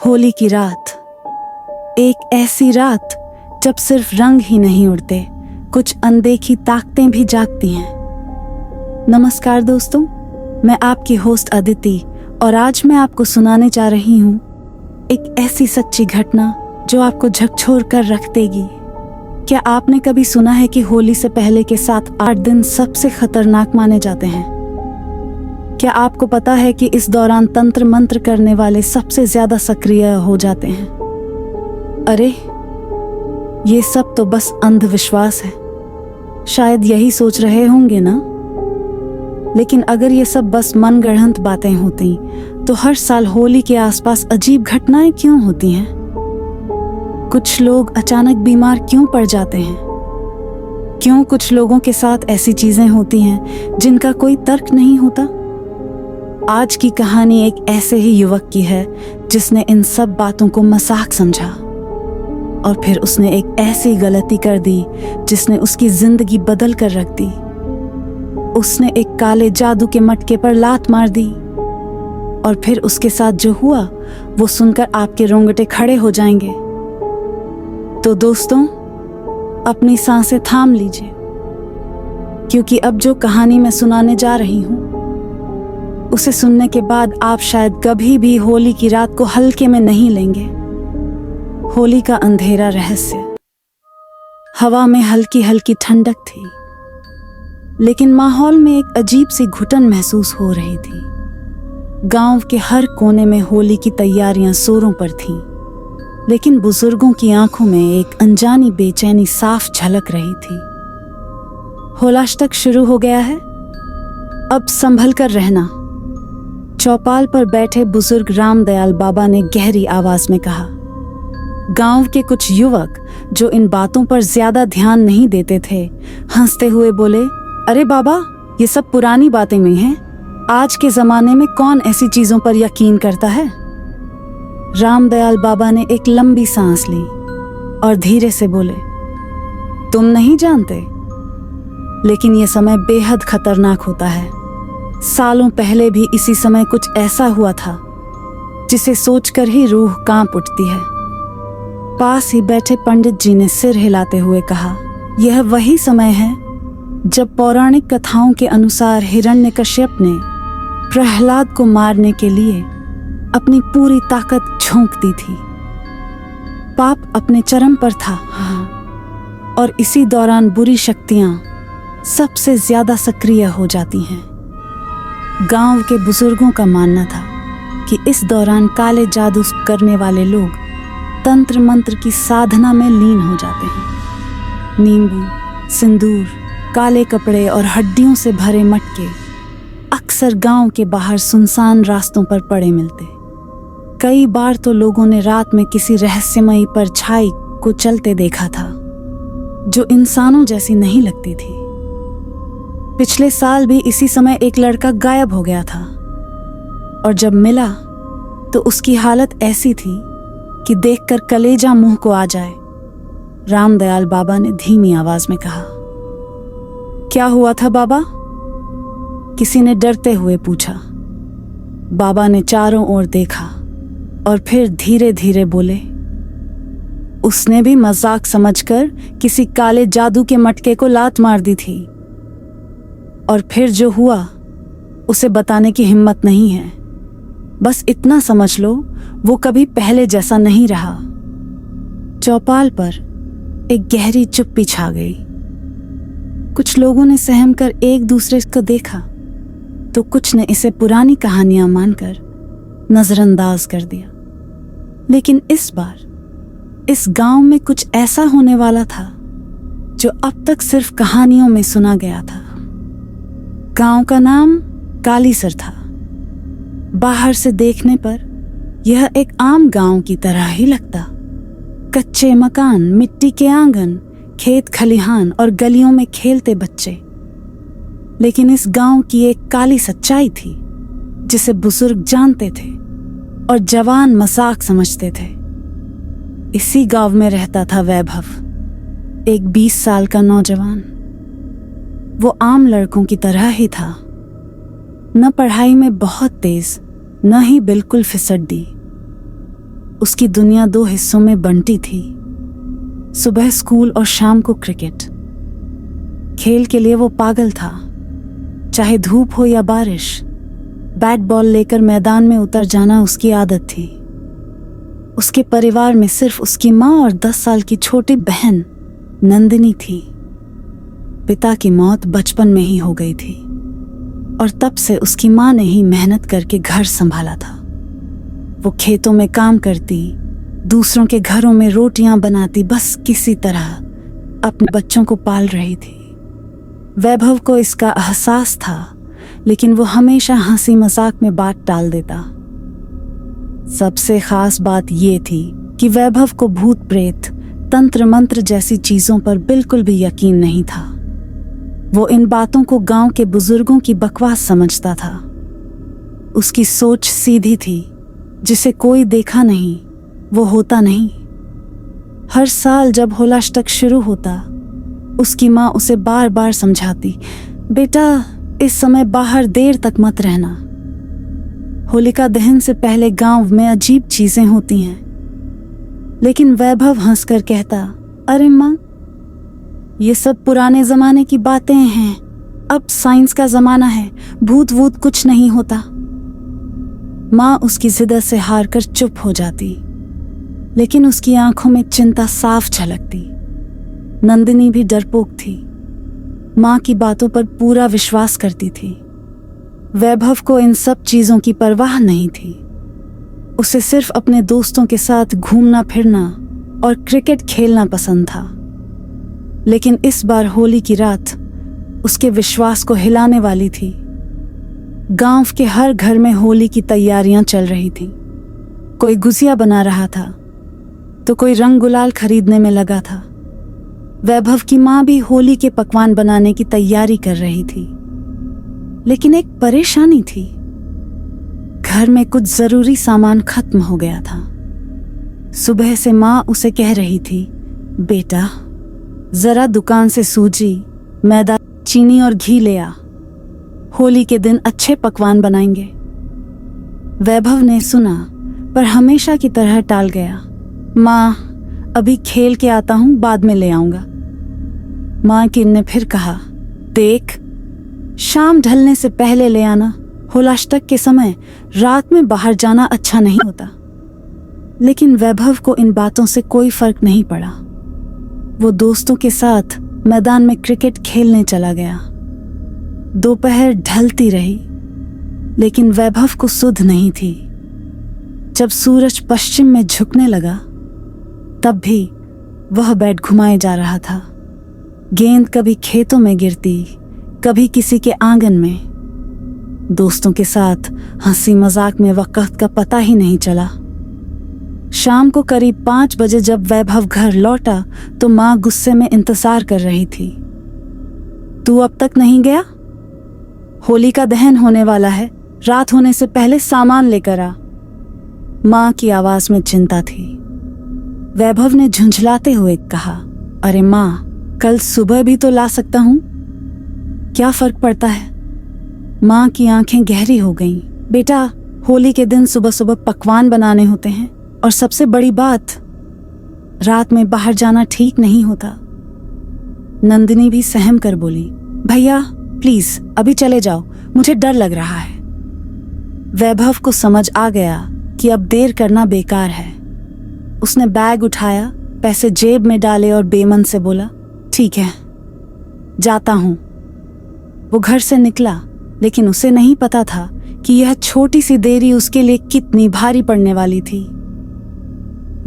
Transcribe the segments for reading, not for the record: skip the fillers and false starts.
होली की रात, एक ऐसी रात जब सिर्फ रंग ही नहीं उड़ते, कुछ अनदेखी ताकतें भी जागती हैं। नमस्कार दोस्तों, मैं आपकी होस्ट अदिति और आज मैं आपको सुनाने जा रही हूँ एक ऐसी सच्ची घटना जो आपको झकझोर कर रख देगी। क्या आपने कभी सुना है कि होली से पहले के 7-8 दिन सबसे खतरनाक माने जाते हैं? क्या आपको पता है कि इस दौरान तंत्र मंत्र करने वाले सबसे ज्यादा सक्रिय हो जाते हैं? अरे, ये सब तो बस अंधविश्वास है, शायद यही सोच रहे होंगे ना। लेकिन अगर ये सब बस मनगढ़ंत बातें होती तो हर साल होली के आसपास अजीब घटनाएं क्यों होती हैं? कुछ लोग अचानक बीमार क्यों पड़ जाते हैं? क्यों कुछ लोगों के साथ ऐसी चीजें होती हैं जिनका कोई तर्क नहीं होता? आज की कहानी एक ऐसे ही युवक की है जिसने इन सब बातों को मजाक समझा और फिर उसने एक ऐसी गलती कर दी जिसने उसकी जिंदगी बदल कर रख दी। उसने एक काले जादू के मटके पर लात मार दी और फिर उसके साथ जो हुआ वो सुनकर आपके रोंगटे खड़े हो जाएंगे। तो दोस्तों, अपनी सांसें थाम लीजिए, क्योंकि अब जो कहानी मैं सुनाने जा रही हूं उसे सुनने के बाद आप शायद कभी भी होली की रात को हल्के में नहीं लेंगे। होली का अंधेरा रहस्य। हवा में हल्की हल्की ठंडक थी, लेकिन माहौल में एक अजीब सी घुटन महसूस हो रही थी। गांव के हर कोने में होली की तैयारियां जोरों पर थीं, लेकिन बुजुर्गों की आंखों में एक अनजानी बेचैनी साफ झलक रही थी। होलाष्टक शुरू हो गया है, अब संभल कर रहना, चौपाल पर बैठे बुजुर्ग रामदयाल बाबा ने गहरी आवाज में कहा। गांव के कुछ युवक जो इन बातों पर ज्यादा ध्यान नहीं देते थे, हंसते हुए बोले, अरे बाबा, ये सब पुरानी बातें में हैं। आज के जमाने में कौन ऐसी चीजों पर यकीन करता है? रामदयाल बाबा ने एक लंबी सांस ली और धीरे से बोले, तुम नहीं जानते, लेकिन ये समय बेहद खतरनाक होता है। सालों पहले भी इसी समय कुछ ऐसा हुआ था जिसे सोचकर ही रूह कांप उठती है। पास ही बैठे पंडित जी ने सिर हिलाते हुए कहा, यह वही समय है जब पौराणिक कथाओं के अनुसार हिरण्यकश्यप ने प्रहलाद को मारने के लिए अपनी पूरी ताकत झोंक दी थी। पाप अपने चरम पर था, और इसी दौरान बुरी शक्तियां सबसे ज्यादा सक्रिय हो जाती हैं। गांव के बुजुर्गों का मानना था कि इस दौरान काले जादू करने वाले लोग तंत्र मंत्र की साधना में लीन हो जाते हैं। नींबू, सिंदूर, काले कपड़े और हड्डियों से भरे मटके अक्सर गांव के बाहर सुनसान रास्तों पर पड़े मिलते। कई बार तो लोगों ने रात में किसी रहस्यमयी परछाई को चलते देखा था जो इंसानों जैसी नहीं लगती थी। पिछले साल भी इसी समय एक लड़का गायब हो गया था, और जब मिला तो उसकी हालत ऐसी थी कि देखकर कलेजा मुंह को आ जाए। रामदयाल बाबा ने धीमी आवाज में कहा, क्या हुआ था बाबा? किसी ने डरते हुए पूछा। बाबा ने चारों ओर देखा और फिर धीरे धीरे बोले, उसने भी मजाक समझकर किसी काले जादू के मटके को लात मार दी थी, और फिर जो हुआ उसे बताने की हिम्मत नहीं है। बस इतना समझ लो, वो कभी पहले जैसा नहीं रहा। चौपाल पर एक गहरी चुप्पी छा गई। कुछ लोगों ने सहम कर एक दूसरे को देखा, तो कुछ ने इसे पुरानी कहानियां मानकर नजरअंदाज कर दिया। लेकिन इस बार इस गांव में कुछ ऐसा होने वाला था जो अब तक सिर्फ कहानियों में सुना गया था। गांव का नाम कालीसर था। बाहर से देखने पर यह एक आम गांव की तरह ही लगता। कच्चे मकान, मिट्टी के आंगन, खेत खलिहान और गलियों में खेलते बच्चे। लेकिन इस गांव की एक काली सच्चाई थी जिसे बुजुर्ग जानते थे और जवान मजाक समझते थे। इसी गांव में रहता था वैभव, एक 20 साल का नौजवान। वो आम लड़कों की तरह ही था, न पढ़ाई में बहुत तेज, न ही बिल्कुल फिसड्डी। उसकी दुनिया दो हिस्सों में बंटी थी। सुबह स्कूल और शाम को क्रिकेट। खेल के लिए वो पागल था। चाहे धूप हो या बारिश, बैट बॉल लेकर मैदान में उतर जाना उसकी आदत थी। उसके परिवार में सिर्फ उसकी माँ और 10 साल की छोटी बहन नंदिनी थी। पिता की मौत बचपन में ही हो गई थी और तब से उसकी माँ ने ही मेहनत करके घर संभाला था। वो खेतों में काम करती, दूसरों के घरों में रोटियां बनाती, बस किसी तरह अपने बच्चों को पाल रही थी। वैभव को इसका एहसास था, लेकिन वो हमेशा हंसी मजाक में बात टाल देता। सबसे खास बात ये थी कि वैभव को भूत प्रेत, तंत्र मंत्र जैसी चीजों पर बिल्कुल भी यकीन नहीं था। वो इन बातों को गांव के बुजुर्गों की बकवास समझता था। उसकी सोच सीधी थी, जिसे कोई देखा नहीं वो होता नहीं। हर साल जब होलाष्टक शुरू होता, उसकी माँ उसे बार बार समझाती, बेटा इस समय बाहर देर तक मत रहना। होलिका दहन से पहले गांव में अजीब चीजें होती हैं। लेकिन वैभव हंसकर कहता, अरे माँ, ये सब पुराने जमाने की बातें हैं, अब साइंस का जमाना है, भूत वूत कुछ नहीं होता। माँ उसकी जिद से हार कर चुप हो जाती, लेकिन उसकी आंखों में चिंता साफ झलकती। नंदिनी भी डरपोक थी, माँ की बातों पर पूरा विश्वास करती थी। वैभव को इन सब चीजों की परवाह नहीं थी। उसे सिर्फ अपने दोस्तों के साथ घूमना फिरना और क्रिकेट खेलना पसंद था। लेकिन इस बार होली की रात उसके विश्वास को हिलाने वाली थी। गांव के हर घर में होली की तैयारियां चल रही थी। कोई गुजिया बना रहा था तो कोई रंग गुलाल खरीदने में लगा था। वैभव की माँ भी होली के पकवान बनाने की तैयारी कर रही थी। लेकिन एक परेशानी थी, घर में कुछ जरूरी सामान खत्म हो गया था। सुबह से माँ उसे कह रही थी, बेटा जरा दुकान से सूजी, मैदा, चीनी और घी ले आ, होली के दिन अच्छे पकवान बनाएंगे। वैभव ने सुना पर हमेशा की तरह टाल गया। माँ अभी खेल के आता हूं, बाद में ले आऊंगा। माँ की ने फिर कहा, देख शाम ढलने से पहले ले आना, होलाष्टक के समय रात में बाहर जाना अच्छा नहीं होता। लेकिन वैभव को इन बातों से कोई फर्क नहीं पड़ा। वो दोस्तों के साथ मैदान में क्रिकेट खेलने चला गया। दोपहर ढलती रही, लेकिन वैभव को सुध नहीं थी। जब सूरज पश्चिम में झुकने लगा, तब भी वह बैट घुमाए जा रहा था। गेंद कभी खेतों में गिरती, कभी किसी के आंगन में। दोस्तों के साथ हंसी मजाक में वक्त का पता ही नहीं चला। शाम को करीब 5 बजे जब वैभव घर लौटा तो माँ गुस्से में इंतजार कर रही थी। तू अब तक नहीं गया? होली का दहन होने वाला है, रात होने से पहले सामान लेकर आ। माँ की आवाज में चिंता थी। वैभव ने झुंझलाते हुए कहा, अरे माँ, कल सुबह भी तो ला सकता हूं, क्या फर्क पड़ता है? माँ की आंखें गहरी हो गईं। बेटा होली के दिन सुबह सुबह पकवान बनाने होते हैं, और सबसे बड़ी बात, रात में बाहर जाना ठीक नहीं होता। नंदिनी भी सहम कर बोली, भैया प्लीज अभी चले जाओ, मुझे डर लग रहा है। वैभव को समझ आ गया कि अब देर करना बेकार है। उसने बैग उठाया, पैसे जेब में डाले और बेमन से बोला, ठीक है जाता हूं। वो घर से निकला, लेकिन उसे नहीं पता था कि यह छोटी सी देरी उसके लिए कितनी भारी पड़ने वाली थी।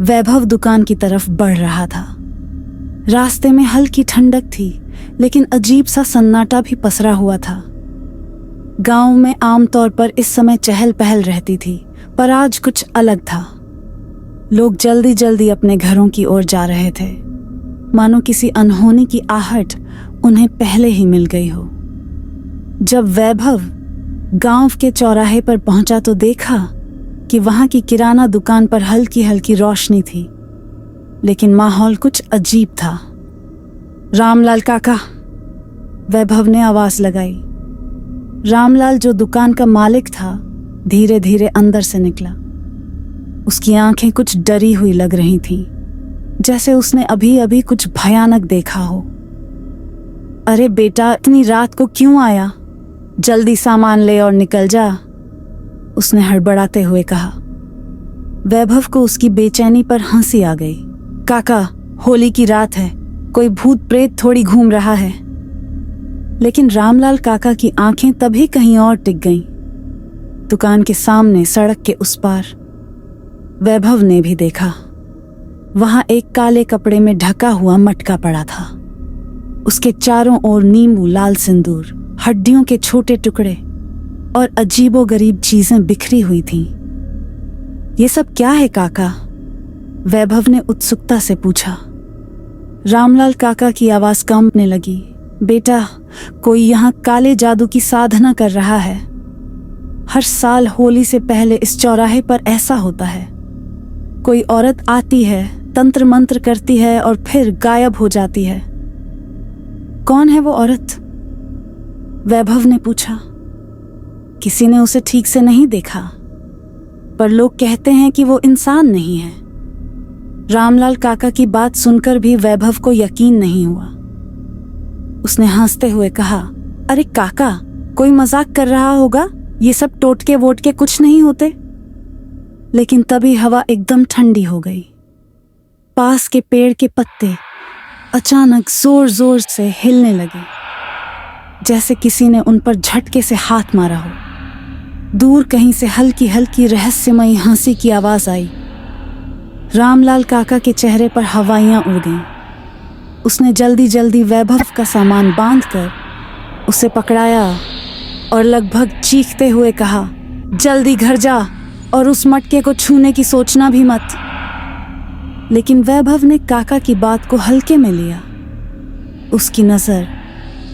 वैभव दुकान की तरफ बढ़ रहा था। रास्ते में हल्की ठंडक थी, लेकिन अजीब सा सन्नाटा भी पसरा हुआ था। गांव में आमतौर पर इस समय चहल पहल रहती थी, पर आज कुछ अलग था। लोग जल्दी जल्दी अपने घरों की ओर जा रहे थे, मानो किसी अनहोनी की आहट उन्हें पहले ही मिल गई हो। जब वैभव गांव के चौराहे पर पहुंचा तो देखा कि वहां की किराना दुकान पर हल्की हल्की रोशनी थी, लेकिन माहौल कुछ अजीब था। रामलाल काका, वैभव ने आवाज लगाई। रामलाल, जो दुकान का मालिक था, धीरे धीरे अंदर से निकला। उसकी आंखें कुछ डरी हुई लग रही थीं, जैसे उसने अभी अभी कुछ भयानक देखा हो। अरे बेटा, इतनी रात को क्यों आया? जल्दी सामान ले और निकल जा, उसने हड़बड़ाते हुए कहा। वैभव को उसकी बेचैनी पर हंसी आ गई। काका, होली की रात है, कोई भूत प्रेत थोड़ी घूम रहा है। लेकिन रामलाल काका की आंखें तभी कहीं और टिक गईं। दुकान के सामने सड़क के उस पार वैभव ने भी देखा। वहां एक काले कपड़े में ढका हुआ मटका पड़ा था। उसके चारों ओर नींबू, लाल सिंदूर, हड्डियों के छोटे टुकड़े और अजीबोगरीब चीजें बिखरी हुई थीं। ये सब क्या है काका? वैभव ने उत्सुकता से पूछा। रामलाल काका की आवाज कांपने लगी। बेटा, कोई यहाँ काले जादू की साधना कर रहा है। हर साल होली से पहले इस चौराहे पर ऐसा होता है। कोई औरत आती है, तंत्र मंत्र करती है और फिर गायब हो जाती है। कौन है वो औरत? वैभव ने पूछा। किसी ने उसे ठीक से नहीं देखा, पर लोग कहते हैं कि वो इंसान नहीं है। रामलाल काका की बात सुनकर भी वैभव को यकीन नहीं हुआ। उसने हंसते हुए कहा, अरे काका, कोई मजाक कर रहा होगा, ये सब टोटके वोटके कुछ नहीं होते। लेकिन तभी हवा एकदम ठंडी हो गई। पास के पेड़ के पत्ते अचानक जोर जोर से हिलने लगे, जैसे किसी ने उन पर झटके से हाथ मारा हो। दूर कहीं से हल्की हल्की रहस्यमयी हंसी की आवाज आई। रामलाल काका के चेहरे पर हवाइयां उड़ गईं। उसने जल्दी जल्दी वैभव का सामान बांधकर उसे पकड़ाया और लगभग चीखते हुए कहा, जल्दी घर जा और उस मटके को छूने की सोचना भी मत। लेकिन वैभव ने काका की बात को हल्के में लिया। उसकी नजर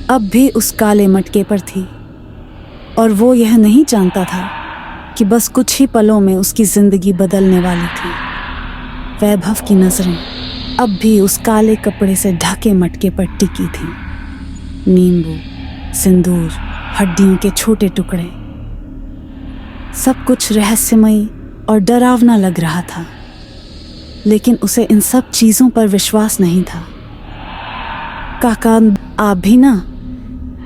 अब भी उस काले मटके पर थी और वो यह नहीं जानता था कि बस कुछ ही पलों में उसकी जिंदगी बदलने वाली थी। वैभव की नजरें अब भी उस काले कपड़े से ढके मटके पर टिकी थीं। नींबू, सिंदूर, हड्डियों के छोटे टुकड़े, सब कुछ रहस्यमयी और डरावना लग रहा था। लेकिन उसे इन सब चीजों पर विश्वास नहीं था। काका, आप भी ना,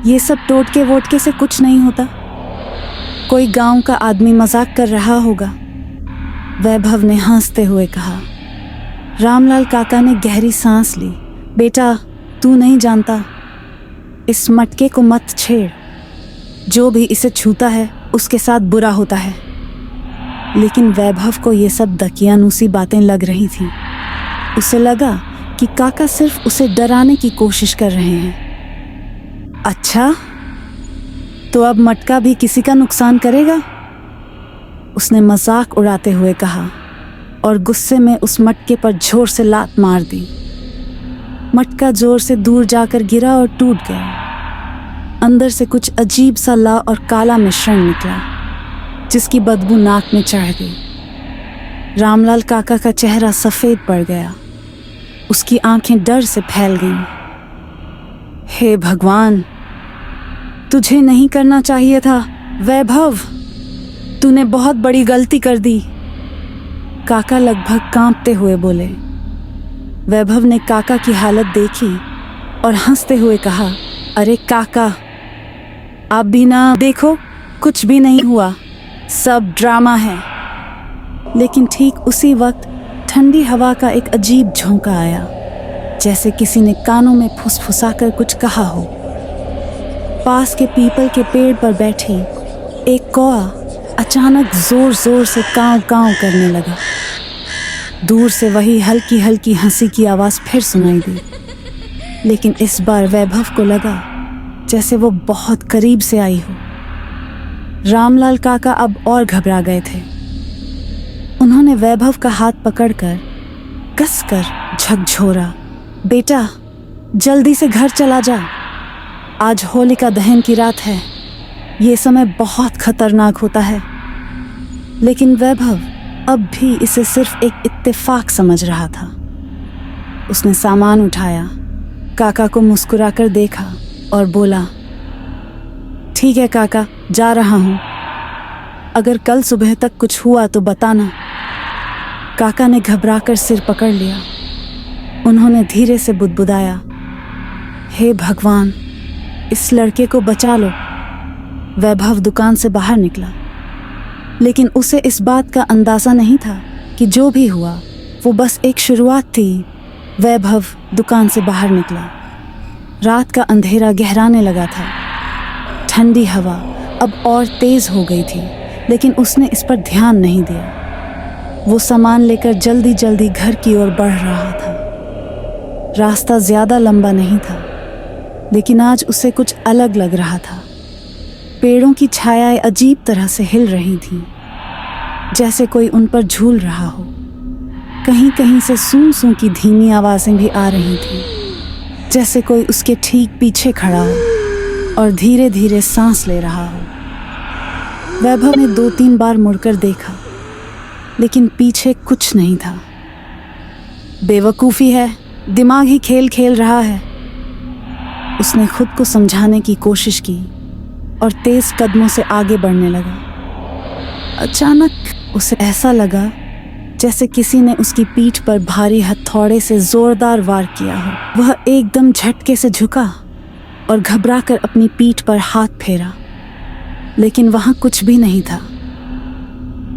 ये सब टोटके वोटके से कुछ नहीं होता। कोई गांव का आदमी मजाक कर रहा होगा, वैभव ने हंसते हुए कहा। रामलाल काका ने गहरी सांस ली। बेटा, तू नहीं जानता, इस मटके को मत छेड़। जो भी इसे छूता है उसके साथ बुरा होता है। लेकिन वैभव को ये सब दकियानूसी बातें लग रही थीं। उसे लगा कि काका सिर्फ उसे डराने की कोशिश कर रहे हैं। अच्छा, तो अब मटका भी किसी का नुकसान करेगा? उसने मजाक उड़ाते हुए कहा और गुस्से में उस मटके पर जोर से लात मार दी। मटका जोर से दूर जाकर गिरा और टूट गया। अंदर से कुछ अजीब सा लाल और काला मिश्रण निकला, जिसकी बदबू नाक में चढ़ गई। रामलाल काका का चेहरा सफेद पड़ गया। उसकी आंखें डर से फैल गईं। हे भगवान, तुझे नहीं करना चाहिए था वैभव, तूने बहुत बड़ी गलती कर दी, काका लगभग कांपते हुए बोले। वैभव ने काका की हालत देखी और हंसते हुए कहा, अरे काका, आप भी ना देखो, कुछ भी नहीं हुआ, सब ड्रामा है। लेकिन ठीक उसी वक्त ठंडी हवा का एक अजीब झोंका आया, जैसे किसी ने कानों में फुसफुसाकर कुछ कहा हो। पास के पीपल के पेड़ पर बैठी एक कौआ अचानक जोर जोर से कांव कांव करने लगा। दूर से वही हल्की हल्की हंसी की आवाज फिर सुनाई दी, लेकिन इस बार वैभव को लगा जैसे वो बहुत करीब से आई हो। रामलाल काका अब और घबरा गए थे। उन्होंने वैभव का हाथ पकड़कर कसकर झकझोरा, बेटा, जल्दी से घर चला जा, आज होलिका दहन की रात है, ये समय बहुत खतरनाक होता है। लेकिन वैभव अब भी इसे सिर्फ एक इत्तेफाक समझ रहा था। उसने सामान उठाया, काका को मुस्कुराकर देखा और बोला, ठीक है काका, जा रहा हूं, अगर कल सुबह तक कुछ हुआ तो बताना। काका ने घबराकर सिर पकड़ लिया। उन्होंने धीरे से बुदबुदाया, हे भगवान, इस लड़के को बचा लो। वैभव दुकान से बाहर निकला, लेकिन उसे इस बात का अंदाज़ा नहीं था कि जो भी हुआ वो बस एक शुरुआत थी। वैभव दुकान से बाहर निकला। रात का अंधेरा गहराने लगा था। ठंडी हवा अब और तेज़ हो गई थी, लेकिन उसने इस पर ध्यान नहीं दिया। वो सामान लेकर जल्दी जल्दी घर की ओर बढ़ रहा था। रास्ता ज़्यादा लंबा नहीं था, लेकिन आज उसे कुछ अलग लग रहा था। पेड़ों की छायाएं अजीब तरह से हिल रही थीं, जैसे कोई उन पर झूल रहा हो। कहीं कहीं से सूं सूं की धीमी आवाज़ें भी आ रही थीं, जैसे कोई उसके ठीक पीछे खड़ा हो और धीरे धीरे सांस ले रहा हो। वैभव ने 2-3 बार मुड़कर देखा, लेकिन पीछे कुछ नहीं था। बेवकूफ़ी है, दिमाग ही खेल खेल रहा है। उसने खुद को समझाने की कोशिश की और तेज कदमों से आगे बढ़ने लगा। अचानक उसे ऐसा लगा जैसे किसी ने उसकी पीठ पर भारी हथौड़े से जोरदार वार किया हो। वह एकदम झटके से झुका और घबराकर अपनी पीठ पर हाथ फेरा, लेकिन वहां कुछ भी नहीं था।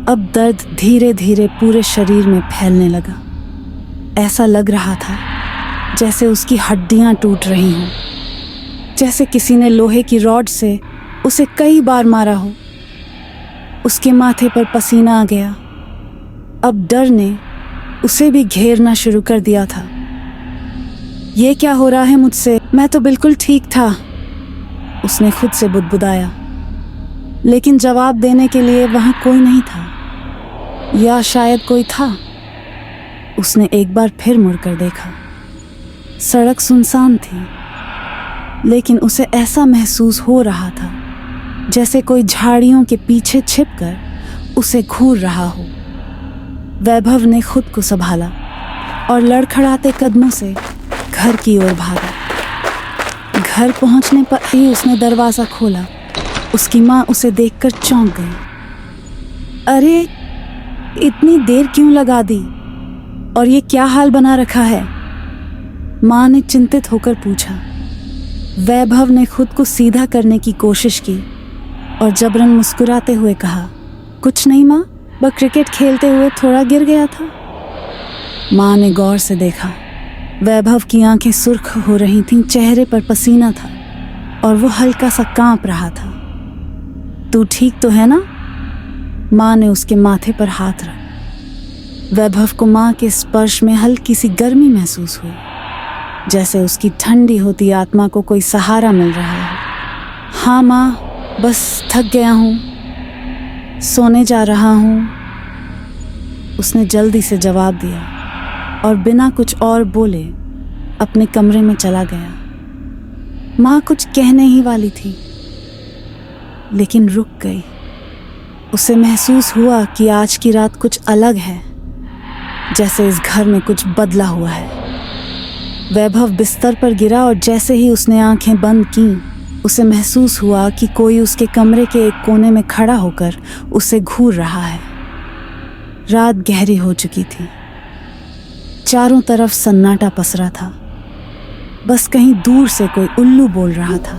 अब दर्द धीरे धीरे पूरे शरीर में फैलने लगा। ऐसा लग रहा था जैसे उसकी हड्डियां टूट रही हों, जैसे किसी ने लोहे की रॉड से उसे कई बार मारा हो। उसके माथे पर पसीना आ गया। अब डर ने उसे भी घेरना शुरू कर दिया था। ये क्या हो रहा है मुझसे? मैं तो बिल्कुल ठीक था, उसने खुद से बुदबुदाया। लेकिन जवाब देने के लिए वहां कोई नहीं था, या शायद कोई था। उसने एक बार फिर मुड़कर देखा। सड़क सुनसान थी, लेकिन उसे ऐसा महसूस हो रहा था जैसे कोई झाड़ियों के पीछे छिपकर उसे घूर रहा हो। वैभव ने खुद को संभाला और लड़खड़ाते कदमों से घर की ओर भागा। घर पहुंचने पर ही उसने दरवाज़ा खोला। उसकी माँ उसे देखकर चौंक गई। अरे, इतनी देर क्यों लगा दी? और ये क्या हाल बना रखा है? माँ ने चिंतित होकर पूछा। वैभव ने खुद को सीधा करने की कोशिश की और जबरन मुस्कुराते हुए कहा, कुछ नहीं माँ, बस क्रिकेट खेलते हुए थोड़ा गिर गया था। माँ ने गौर से देखा। वैभव की आंखें सुर्ख हो रही थीं, चेहरे पर पसीना था और वो हल्का सा कांप रहा था। तू ठीक तो है ना? माँ ने उसके माथे पर हाथ रखा। वैभव को माँ के स्पर्श में हल्की सी गर्मी महसूस हुई, जैसे उसकी ठंडी होती आत्मा को कोई सहारा मिल रहा है। हाँ माँ, बस थक गया हूँ, सोने जा रहा हूँ, उसने जल्दी से जवाब दिया और बिना कुछ और बोले अपने कमरे में चला गया। माँ कुछ कहने ही वाली थी, लेकिन रुक गई। उसे महसूस हुआ कि आज की रात कुछ अलग है, जैसे इस घर में कुछ बदला हुआ है। वैभव बिस्तर पर गिरा और जैसे ही उसने आंखें बंद की, उसे महसूस हुआ कि कोई उसके कमरे के एक कोने में खड़ा होकर उसे घूर रहा है। रात गहरी हो चुकी थी। चारों तरफ सन्नाटा पसरा था। बस कहीं दूर से कोई उल्लू बोल रहा था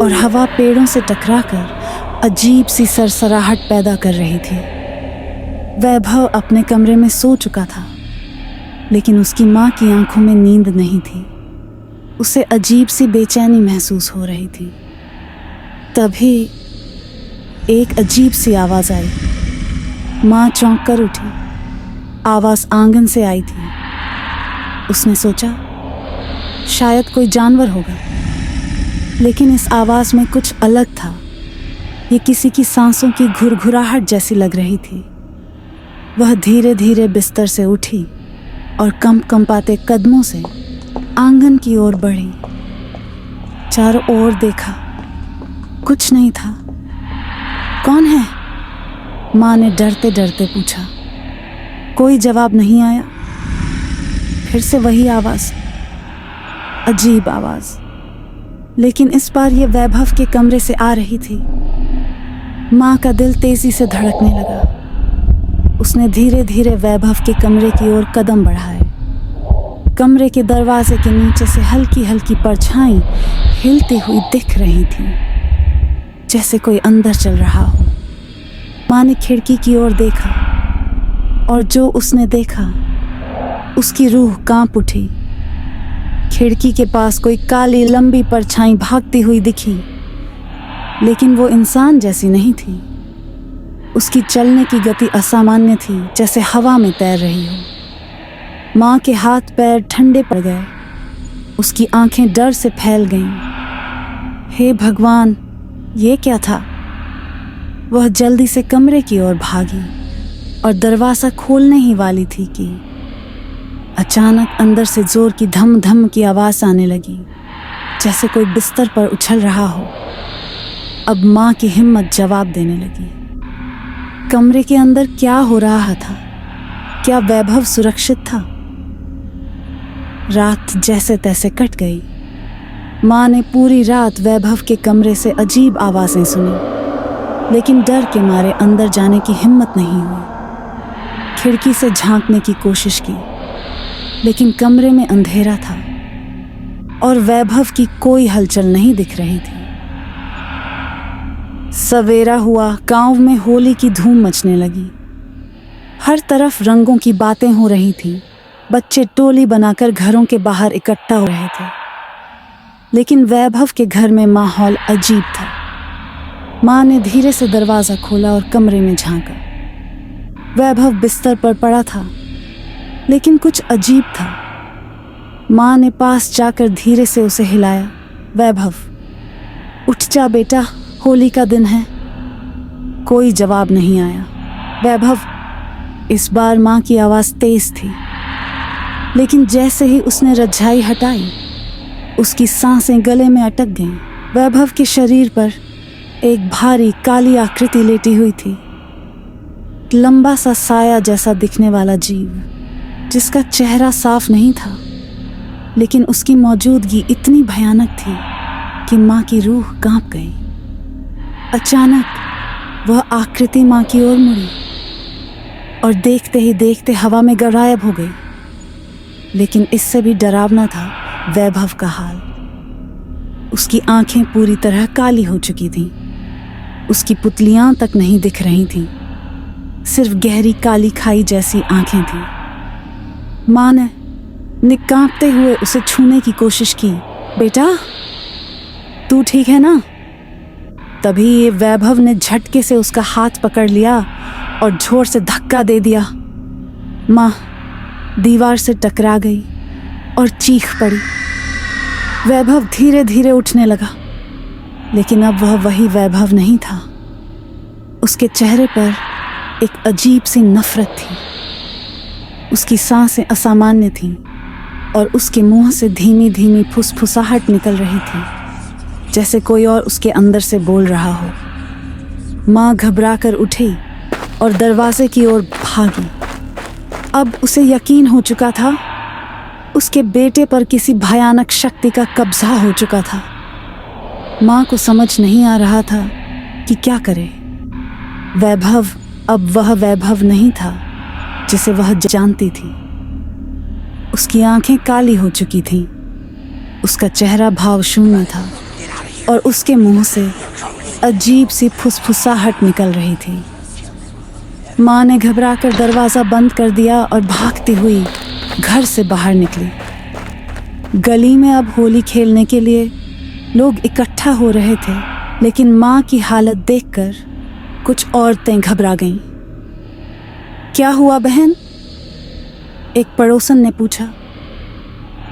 और हवा पेड़ों से टकराकर अजीब सी सरसराहट पैदा कर रही थी। वैभव अपने कमरे में सो चुका था, लेकिन उसकी माँ की आंखों में नींद नहीं थी। उसे अजीब सी बेचैनी महसूस हो रही थी। तभी एक अजीब सी आवाज़ आई। माँ चौंक कर उठी। आवाज़ आंगन से आई थी। उसने सोचा शायद कोई जानवर होगा, लेकिन इस आवाज़ में कुछ अलग था। ये किसी की सांसों की घुरघुराहट जैसी लग रही थी। वह धीरे धीरे बिस्तर से उठी और कंपाते कदमों से आंगन की ओर बढ़ी। चारों ओर देखा, कुछ नहीं था। कौन है? माँ ने डरते डरते पूछा। कोई जवाब नहीं आया। फिर से वही आवाज़, अजीब आवाज़, लेकिन इस बार ये वैभव के कमरे से आ रही थी। माँ का दिल तेजी से धड़कने लगा। उसने धीरे धीरे वैभव के कमरे की ओर कदम बढ़ाए। कमरे के दरवाजे के नीचे से हल्की हल्की परछाई हिलती हुई दिख रही थी, जैसे कोई अंदर चल रहा हो। माँ ने खिड़की की ओर देखा और जो उसने देखा उसकी रूह कांप उठी। खिड़की के पास कोई काली लंबी परछाई भागती हुई दिखी, लेकिन वो इंसान जैसी नहीं थी। उसकी चलने की गति असामान्य थी, जैसे हवा में तैर रही हो। माँ के हाथ पैर ठंडे पड़ गए, उसकी आंखें डर से फैल गईं। हे भगवान, ये क्या था? वह जल्दी से कमरे की ओर भागी और दरवाज़ा खोलने ही वाली थी कि अचानक अंदर से जोर की धम धम की आवाज़ आने लगी, जैसे कोई बिस्तर पर उछल रहा हो। अब माँ की हिम्मत जवाब देने लगी। कमरे के अंदर क्या हो रहा था? क्या वैभव सुरक्षित था? रात जैसे तैसे कट गई। माँ ने पूरी रात वैभव के कमरे से अजीब आवाज़ें सुनी, लेकिन डर के मारे अंदर जाने की हिम्मत नहीं हुई। खिड़की से झांकने की कोशिश की, लेकिन कमरे में अंधेरा था और वैभव की कोई हलचल नहीं दिख रही थी। सवेरा हुआ, गांव में होली की धूम मचने लगी। हर तरफ रंगों की बातें हो रही थीं। बच्चे टोली बनाकर घरों के बाहर इकट्ठा हो रहे थे, लेकिन वैभव के घर में माहौल अजीब था। माँ ने धीरे से दरवाज़ा खोला और कमरे में झांका। वैभव बिस्तर पर पड़ा था, लेकिन कुछ अजीब था। माँ ने पास जाकर धीरे से उसे हिलाया। वैभव, उठ जा बेटा, होली का दिन है। कोई जवाब नहीं आया। वैभव, इस बार माँ की आवाज़ तेज थी, लेकिन जैसे ही उसने रजाई हटाई, उसकी सांसें गले में अटक गईं। वैभव के शरीर पर एक भारी काली आकृति लेटी हुई थी, लंबा सा साया जैसा दिखने वाला जीव, जिसका चेहरा साफ नहीं था, लेकिन उसकी मौजूदगी इतनी भयानक थी कि माँ की रूह कांप गई। अचानक वह आकृति माँ की ओर मुड़ी और देखते ही देखते हवा में गायब हो गई। लेकिन इससे भी डरावना था वैभव का हाल। उसकी आंखें पूरी तरह काली हो चुकी थीं। उसकी पुतलियां तक नहीं दिख रही थीं, सिर्फ गहरी काली खाई जैसी आंखें थीं। माँ ने कांपते हुए उसे छूने की कोशिश की। बेटा, तू ठीक है ना? तभी वैभव ने झटके से उसका हाथ पकड़ लिया और जोर से धक्का दे दिया। माँ दीवार से टकरा गई और चीख पड़ी। वैभव धीरे धीरे उठने लगा, लेकिन अब वह वही वैभव नहीं था। उसके चेहरे पर एक अजीब सी नफरत थी। उसकी सांसें असामान्य थीं और उसके मुंह से धीमी धीमी फुसफुसाहट निकल रही थी, जैसे कोई और उसके अंदर से बोल रहा हो। माँ घबराकर उठी और दरवाजे की ओर भागी। अब उसे यकीन हो चुका था, उसके बेटे पर किसी भयानक शक्ति का कब्जा हो चुका था। माँ को समझ नहीं आ रहा था कि क्या करे। वैभव अब वह वैभव नहीं था जिसे वह जानती थी। उसकी आंखें काली हो चुकी थीं, उसका चेहरा भावशून्य था और उसके मुंह से अजीब सी फुसफुसाहट निकल रही थी। माँ ने घबराकर दरवाज़ा बंद कर दिया और भागती हुई घर से बाहर निकली। गली में अब होली खेलने के लिए लोग इकट्ठा हो रहे थे, लेकिन माँ की हालत देखकर कुछ औरतें घबरा गईं। क्या हुआ बहन? एक पड़ोसन ने पूछा।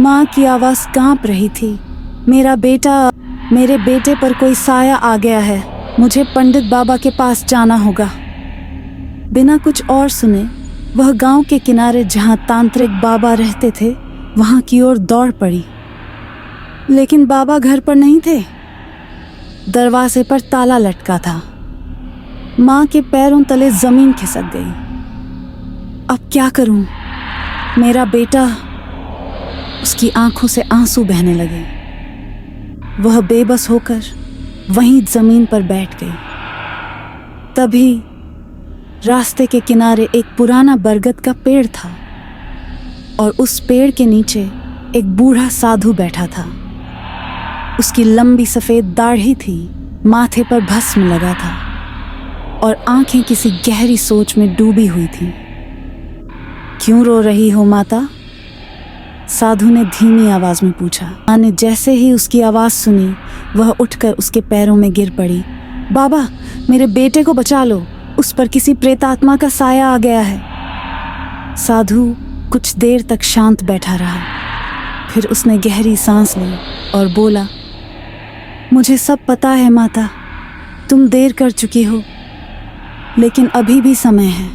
माँ की आवाज़ कांप रही थी। मेरे बेटे पर कोई साया आ गया है, मुझे पंडित बाबा के पास जाना होगा। बिना कुछ और सुने वह गांव के किनारे जहां तांत्रिक बाबा रहते थे वहां की ओर दौड़ पड़ी, लेकिन बाबा घर पर नहीं थे। दरवाजे पर ताला लटका था। माँ के पैरों तले जमीन खिसक गई। अब क्या करूं? मेरा बेटा। उसकी आंखों से आंसू बहने लगे। वह बेबस होकर वहीं जमीन पर बैठ गई। तभी रास्ते के किनारे एक पुराना बरगद का पेड़ था और उस पेड़ के नीचे एक बूढ़ा साधु बैठा था। उसकी लंबी सफ़ेद दाढ़ी थी, माथे पर भस्म लगा था और आंखें किसी गहरी सोच में डूबी हुई थीं। क्यों रो रही हो माता? साधु ने धीमी आवाज़ में पूछा। माँ ने जैसे ही उसकी आवाज़ सुनी वह उठकर उसके पैरों में गिर पड़ी। बाबा, मेरे बेटे को बचा लो, उस पर किसी प्रेतात्मा का साया आ गया है। साधु कुछ देर तक शांत बैठा रहा, फिर उसने गहरी सांस ली और बोला, मुझे सब पता है माता, तुम देर कर चुकी हो, लेकिन अभी भी समय है।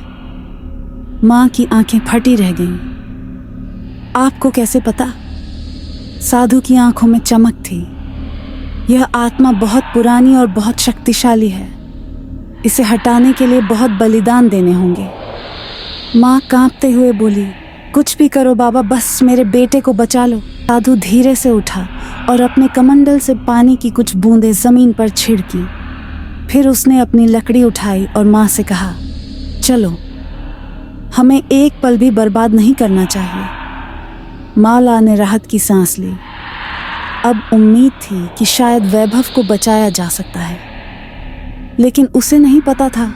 माँ की आंखें फटी रह गईं। आपको कैसे पता? साधु की आंखों में चमक थी। यह आत्मा बहुत पुरानी और बहुत शक्तिशाली है, इसे हटाने के लिए बहुत बलिदान देने होंगे। माँ कांपते हुए बोली, कुछ भी करो बाबा, बस मेरे बेटे को बचा लो। साधु धीरे से उठा और अपने कमंडल से पानी की कुछ बूंदें जमीन पर छिड़की। फिर उसने अपनी लकड़ी उठाई और माँ से कहा, चलो, हमें एक पल भी बर्बाद नहीं करना चाहिए। माला ने राहत की सांस ली। अब उम्मीद थी कि शायद वैभव को बचाया जा सकता है, लेकिन उसे नहीं पता था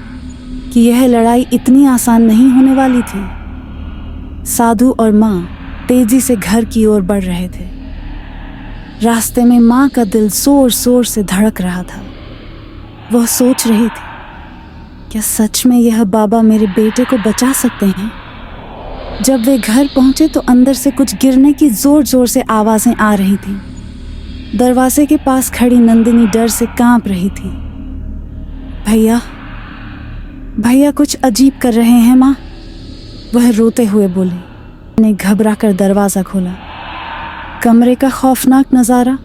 कि यह लड़ाई इतनी आसान नहीं होने वाली थी। साधु और माँ तेजी से घर की ओर बढ़ रहे थे। रास्ते में माँ का दिल जोर जोर से धड़क रहा था। वह सोच रही थी, क्या सच में यह बाबा मेरे बेटे को बचा सकते हैं? जब वे घर पहुंचे तो अंदर से कुछ गिरने की जोर जोर से आवाजें आ रही थीं। दरवाजे के पास खड़ी नंदिनी डर से कांप रही थी। भैया, भैया कुछ अजीब कर रहे हैं माँ, वह रोते हुए बोली। ने घबरा कर दरवाज़ा खोला। कमरे का खौफनाक नज़ारा।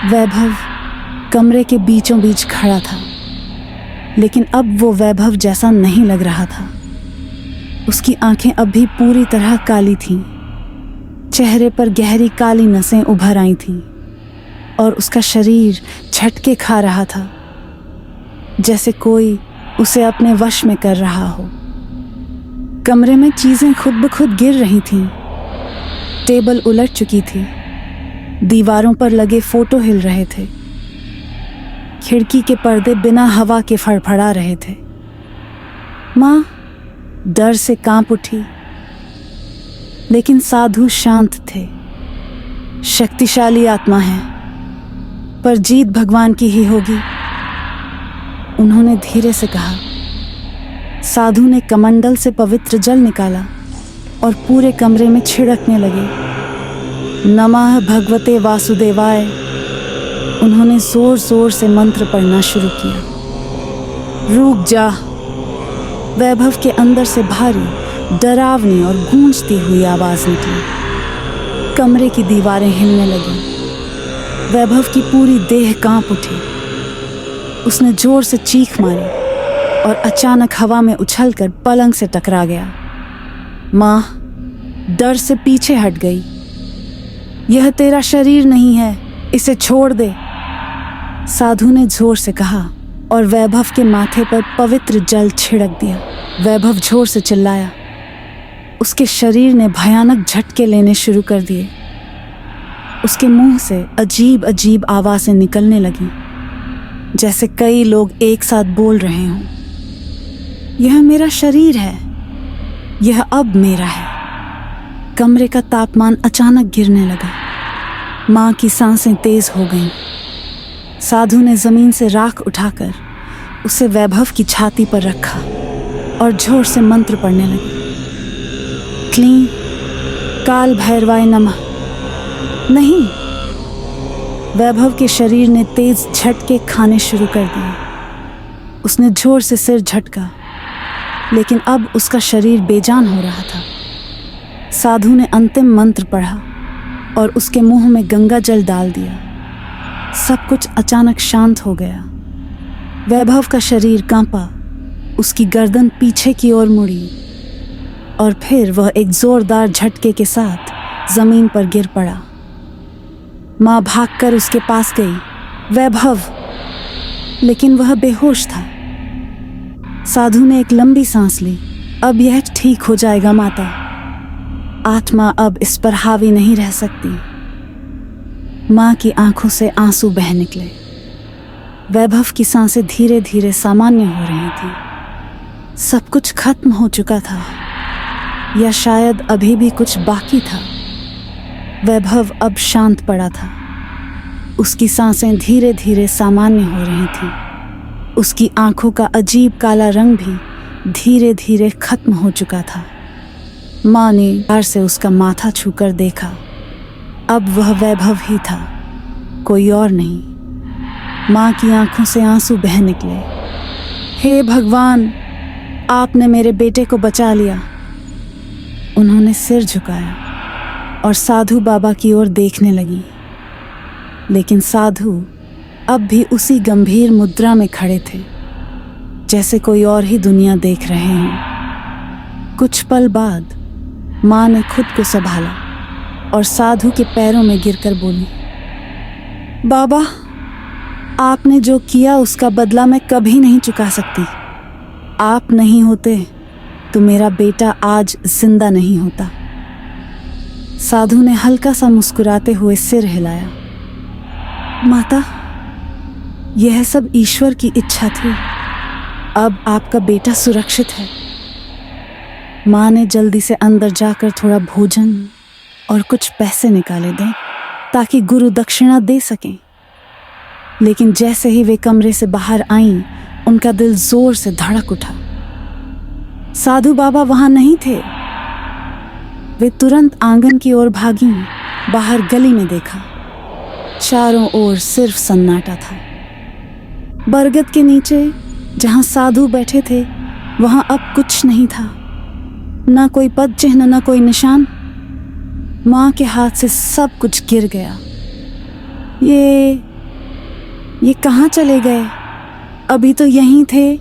वैभव कमरे के बीचों बीच खड़ा था, लेकिन अब वो वैभव जैसा नहीं लग रहा था। उसकी आंखें अब भी पूरी तरह काली थीं, चेहरे पर गहरी काली नसें उभर आई थीं और उसका शरीर झटके खा रहा था, जैसे कोई उसे अपने वश में कर रहा हो। कमरे में चीजें खुद ब खुद गिर रही थीं। टेबल उलट चुकी थी, दीवारों पर लगे फोटो हिल रहे थे, खिड़की के पर्दे बिना हवा के फड़फड़ा रहे थे। माँ डर से कांप उठी, लेकिन साधु शांत थे। शक्तिशाली आत्मा है, पर जीत भगवान की ही होगी, उन्होंने धीरे से कहा। साधु ने कमंडल से पवित्र जल निकाला और पूरे कमरे में छिड़कने लगे। नमः भगवते वासुदेवाय। उन्होंने जोर जोर से मंत्र पढ़ना शुरू किया। रुक जा। वैभव के अंदर से भारी, डरावनी और गूंजती हुई आवाज निकली। कमरे की दीवारें हिलने लगीं। वैभव की पूरी देह कांप उठी। उसने जोर से चीख मारी और अचानक हवा में उछलकर पलंग से टकरा गया। माँ डर से पीछे हट गई। यह तेरा शरीर नहीं है, इसे छोड़ दे, साधु ने जोर से कहा और वैभव के माथे पर पवित्र जल छिड़क दिया। वैभव जोर से चिल्लाया। उसके शरीर ने भयानक झटके लेने शुरू कर दिए। उसके मुंह से अजीब अजीब आवाजें निकलने लगीं, जैसे कई लोग एक साथ बोल रहे हों। यह मेरा शरीर है, यह अब मेरा है। कमरे का तापमान अचानक गिरने लगा। माँ की सांसें तेज हो गईं। साधु ने जमीन से राख उठाकर उसे वैभव की छाती पर रखा और जोर से मंत्र पढ़ने लगे। क्लीं काल भैरवाय नमः। नहीं, वैभव के शरीर ने तेज झटके खाने शुरू कर दिए। उसने जोर से सिर झटका, लेकिन अब उसका शरीर बेजान हो रहा था। साधु ने अंतिम मंत्र पढ़ा और उसके मुंह में गंगा जल डाल दिया। सब कुछ अचानक शांत हो गया। वैभव का शरीर कांपा, उसकी गर्दन पीछे की ओर मुड़ी और फिर वह एक जोरदार झटके के साथ जमीन पर गिर पड़ा। माँ भागकर उसके पास गई। वैभव, लेकिन वह बेहोश था। साधु ने एक लंबी सांस ली। अब यह ठीक हो जाएगा माता। आत्मा अब इस पर हावी नहीं रह सकती। माँ की आंखों से आंसू बह निकले। वैभव की सांसें धीरे धीरे सामान्य हो रही थी। सब कुछ खत्म हो चुका था, या शायद अभी भी कुछ बाकी था। वैभव अब शांत पड़ा था। उसकी सांसें धीरे धीरे सामान्य हो रही थीं। उसकी आंखों का अजीब काला रंग भी धीरे धीरे खत्म हो चुका था। माँ ने प्यार से उसका माथा छूकर देखा। अब वह वैभव ही था, कोई और नहीं। माँ की आंखों से आंसू बह निकले। हे भगवान, आपने मेरे बेटे को बचा लिया। उन्होंने सिर झुकाया और साधु बाबा की ओर देखने लगी। लेकिन साधु अब भी उसी गंभीर मुद्रा में खड़े थे, जैसे कोई और ही दुनिया देख रहे हों। कुछ पल बाद माँ ने खुद को संभाला और साधु के पैरों में गिरकर बोली, बाबा, आपने जो किया उसका बदला मैं कभी नहीं चुका सकती। आप नहीं होते तो मेरा बेटा आज जिंदा नहीं होता। साधु ने हल्का सा मुस्कुराते हुए सिर हिलाया। माता, यह सब ईश्वर की इच्छा थी। अब आपका बेटा सुरक्षित है। माँ ने जल्दी से अंदर जाकर थोड़ा भोजन और कुछ पैसे निकाले दें ताकि गुरु दक्षिणा दे सकें। लेकिन जैसे ही वे कमरे से बाहर आईं, उनका दिल जोर से धड़क उठा। साधु बाबा वहां नहीं थे। वे तुरंत आंगन की ओर भागीं। बाहर गली में देखा, चारों ओर सिर्फ सन्नाटा था। बरगद के नीचे जहां साधु बैठे थे, वहां अब कुछ नहीं था। ना कोई पद चिन्ह, ना कोई निशान। माँ के हाथ से सब कुछ गिर गया। ये कहाँ चले गए? अभी तो यहीं थे।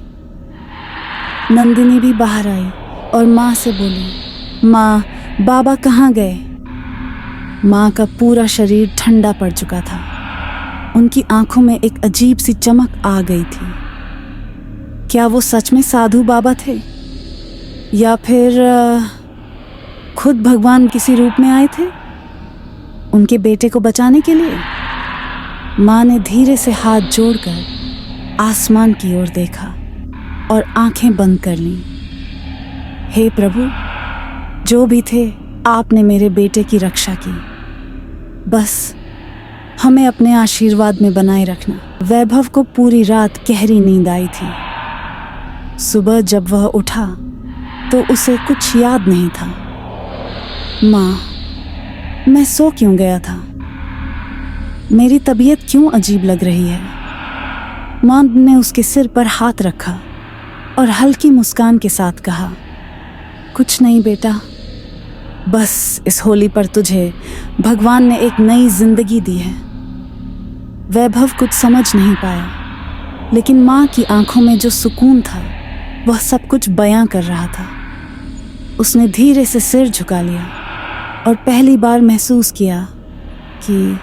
नंदिनी भी बाहर आई और माँ से बोली, माँ, बाबा कहाँ गए? माँ का पूरा शरीर ठंडा पड़ चुका था। उनकी आंखों में एक अजीब सी चमक आ गई थी। क्या वो सच में साधु बाबा थे, या फिर खुद भगवान किसी रूप में आए थे उनके बेटे को बचाने के लिए? माँ ने धीरे से हाथ जोड़कर आसमान की ओर देखा और आंखें बंद कर लीं। हे प्रभु, जो भी थे, आपने मेरे बेटे की रक्षा की। बस हमें अपने आशीर्वाद में बनाए रखना। वैभव को पूरी रात गहरी नींद आई थी। सुबह जब वह उठा तो उसे कुछ याद नहीं था। माँ, मैं सो क्यों गया था? मेरी तबीयत क्यों अजीब लग रही है? माँ ने उसके सिर पर हाथ रखा और हल्की मुस्कान के साथ कहा, कुछ नहीं बेटा, बस इस होली पर तुझे भगवान ने एक नई जिंदगी दी है। वैभव कुछ समझ नहीं पाया, लेकिन माँ की आंखों में जो सुकून था वह सब कुछ बयां कर रहा था। उसने धीरे से सिर झुका लिया और पहली बार महसूस किया कि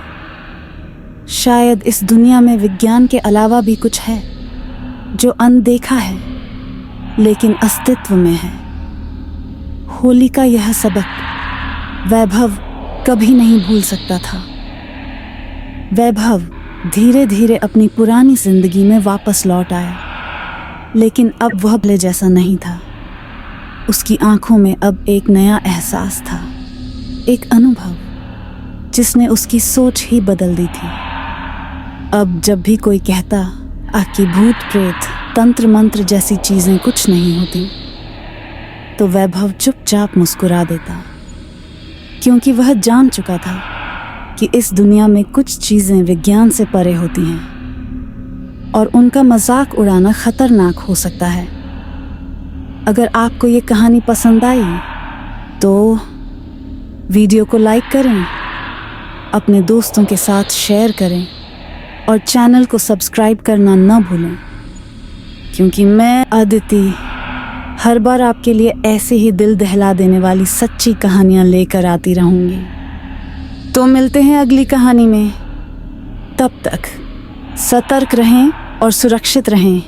शायद इस दुनिया में विज्ञान के अलावा भी कुछ है जो अनदेखा है लेकिन अस्तित्व में है। होली का यह सबक वैभव कभी नहीं भूल सकता था। वैभव धीरे धीरे अपनी पुरानी जिंदगी में वापस लौट आया, लेकिन अब वह पहले जैसा नहीं था। उसकी आंखों में अब एक नया एहसास था, एक अनुभव जिसने उसकी सोच ही बदल दी थी। अब जब भी कोई कहता कि भूत प्रेत तंत्र मंत्र जैसी चीजें कुछ नहीं होती, तो वैभव चुपचाप मुस्कुरा देता, क्योंकि वह जान चुका था कि इस दुनिया में कुछ चीजें विज्ञान से परे होती हैं और उनका मजाक उड़ाना खतरनाक हो सकता है। अगर आपको ये कहानी पसंद आई तो वीडियो को लाइक करें, अपने दोस्तों के साथ शेयर करें और चैनल को सब्सक्राइब करना न भूलें, क्योंकि मैं अदिति हर बार आपके लिए ऐसे ही दिल दहला देने वाली सच्ची कहानियां लेकर आती रहूंगी। तो मिलते हैं अगली कहानी में। तब तक सतर्क रहें और सुरक्षित रहें।